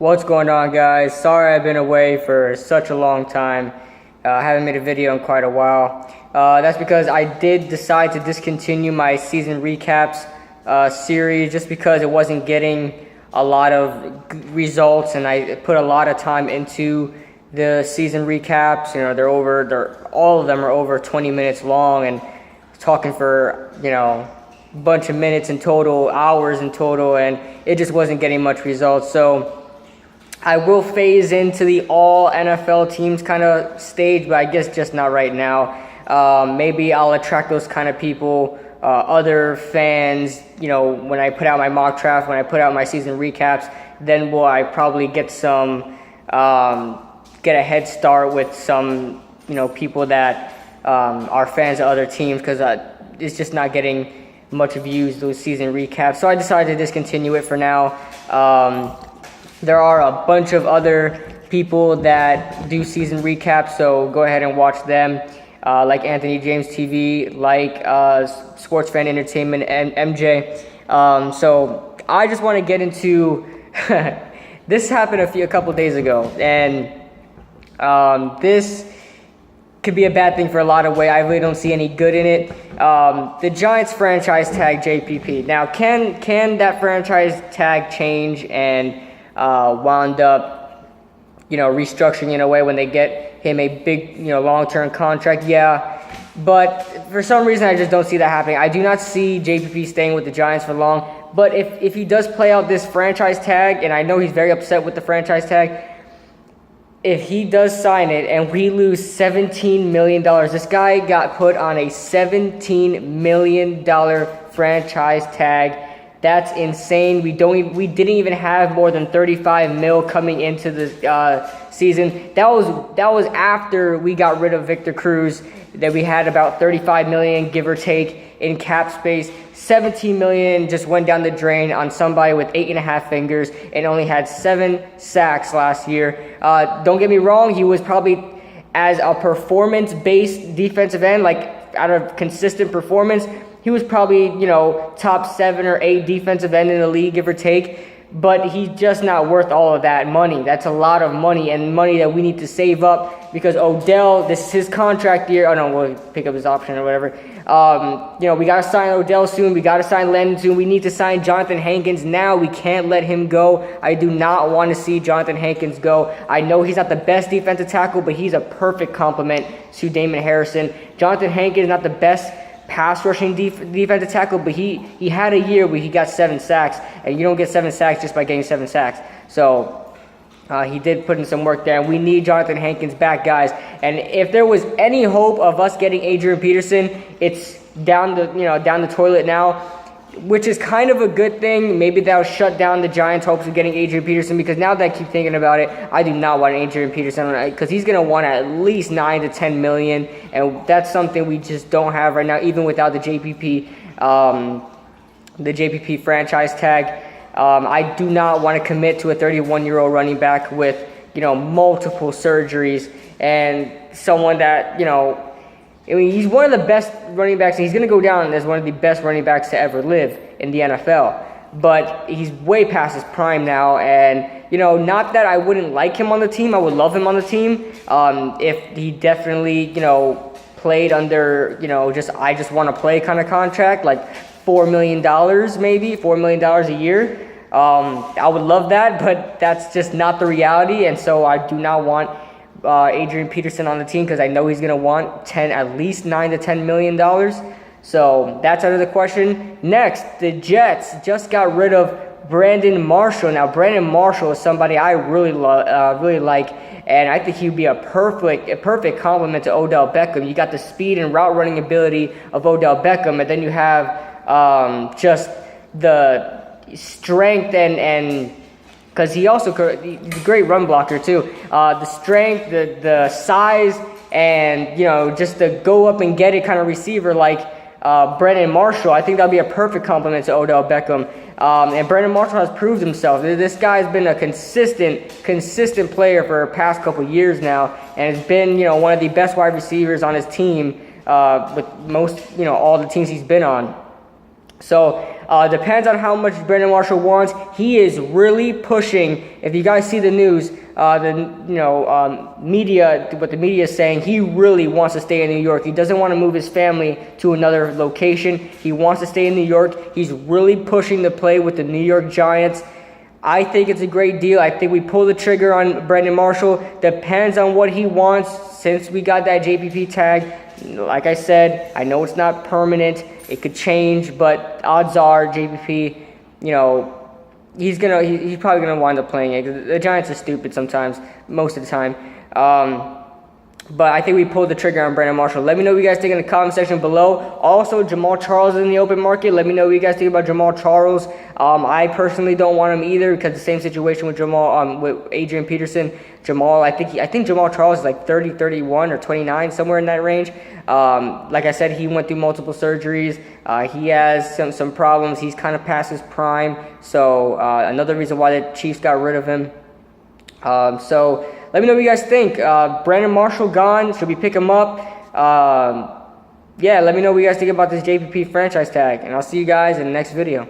What's going on, guys? Sorry I've been away for such a long time. I haven't made a video in quite a while. That's because I did decide to discontinue my season recaps series just because it wasn't getting a lot of results, and I put a lot of time into the season recaps. You know, all of them are over 20 minutes long, and talking for, you know, a bunch of minutes in total, hours in total, and it just wasn't getting much results. So I will phase into the all NFL teams kind of stage, but I guess just not right now. Maybe I'll attract those kind of people, other fans, you know, when I put out my mock draft, when I put out my season recaps, then will I probably get get a head start with some, you know, people that are fans of other teams, because it's just not getting much views, those season recaps. So I decided to discontinue it for now. There are a bunch of other people that do season recaps, so go ahead and watch them, like Anthony James TV, like Sports Fan Entertainment, and MJ. So I just want to get into this happened a couple days ago, and this could be a bad thing for a lot of ways. I really don't see any good in it. The Giants franchise tag JPP. Now, can that franchise tag change and wound up, you know, restructuring in a way when they get him a big, you know, long-term contract? Yeah, but for some reason I just don't see that happening. I do not see JPP staying with the Giants for long. But if he does play out this franchise tag, and I know he's very upset with the franchise tag, if he does sign it and we lose $17 million, this guy got put on a $17 million franchise tag. That's insane. We didn't even have more than 35 mil coming into the season. That was after we got rid of Victor Cruz. That we had about 35 million, give or take, in cap space. 17 million just went down the drain on somebody with 8.5 fingers and only had 7 sacks last year. Don't get me wrong, he was probably, as a performance-based defensive end, like out of consistent performance, he was probably, you know, top 7 or 8 defensive end in the league, give or take. But he's just not worth all of that money. That's a lot of money, and money that we need to save up, because Odell, this is his contract year. Oh no, we'll pick up his option or whatever. You know, we got to sign Odell soon. We got to sign Landon soon. We need to sign Jonathan Hankins now. We can't let him go. I do not want to see Jonathan Hankins go. I know he's not the best defensive tackle, but he's a perfect complement to Damon Harrison. Jonathan Hankins is not the best pass rushing defensive tackle, but he had a year where he got 7 sacks, and you don't get 7 sacks just by getting 7 sacks. So he did put in some work there, and we need Jonathan Hankins back, guys. And if there was any hope of us getting Adrian Peterson, it's down the toilet now, which is kind of a good thing. Maybe that'll shut down the Giants' hopes of getting Adrian Peterson, because now that I keep thinking about it, I do not want Adrian Peterson, because he's going to want at least 9 to 10 million, and that's something we just don't have right now, even without the JPP franchise tag. I do not want to commit to a 31-year-old running back with, you know, multiple surgeries, and someone that, you know, I mean, he's one of the best running backs, and he's going to go down as one of the best running backs to ever live in the NFL. But he's way past his prime now, and, you know, not that I wouldn't like him on the team. I would love him on the team if he definitely, you know, played under, you know, I just want to play kind of contract, like $4 million maybe, $4 million a year. I would love that, but that's just not the reality, and so I do not want Adrian Peterson on the team, because I know he's going to want at least $9 to $10 million. So that's out of the question. Next, the Jets just got rid of Brandon Marshall. Now, Brandon Marshall is somebody I really like, and I think he'd be a perfect complement to Odell Beckham. You got the speed and route running ability of Odell Beckham, and then you have just the strength and because he's a great run blocker too. The strength, the size, and, you know, just the go up and get it kind of receiver like Brandon Marshall. I think that'll be a perfect complement to Odell Beckham. And Brandon Marshall has proved himself. This guy's been a consistent player for the past couple years now, and has been, you know, one of the best wide receivers on his team with most, you know, all the teams he's been on. So Depends on how much Brandon Marshall wants. He is really pushing. If you guys see the news, media, what the media is saying, he really wants to stay in New York. He doesn't want to move his family to another location. He wants to stay in New York. He's really pushing the play with the New York Giants. I think it's a great deal. I think we pull the trigger on Brandon Marshall. Depends on what he wants. Since we got that JPP tag, like I said, I know it's not permanent. It could change, but odds are JPP, he's probably gonna wind up playing it. The Giants are stupid sometimes, most of the time. But I think we pulled the trigger on Brandon Marshall. Let me know what you guys think in the comment section below. Also, Jamal Charles is in the open market. Let me know what you guys think about Jamal Charles. I personally don't want him either because the same situation with with Adrian Peterson. I think Jamal Charles is like 30, 31, or 29, somewhere in that range. Like I said, he went through multiple surgeries. He has some problems. He's kind of past his prime. So another reason why the Chiefs got rid of him. So let me know what you guys think. Brandon Marshall gone. Should we pick him up? Let me know what you guys think about this JPP franchise tag. And I'll see you guys in the next video.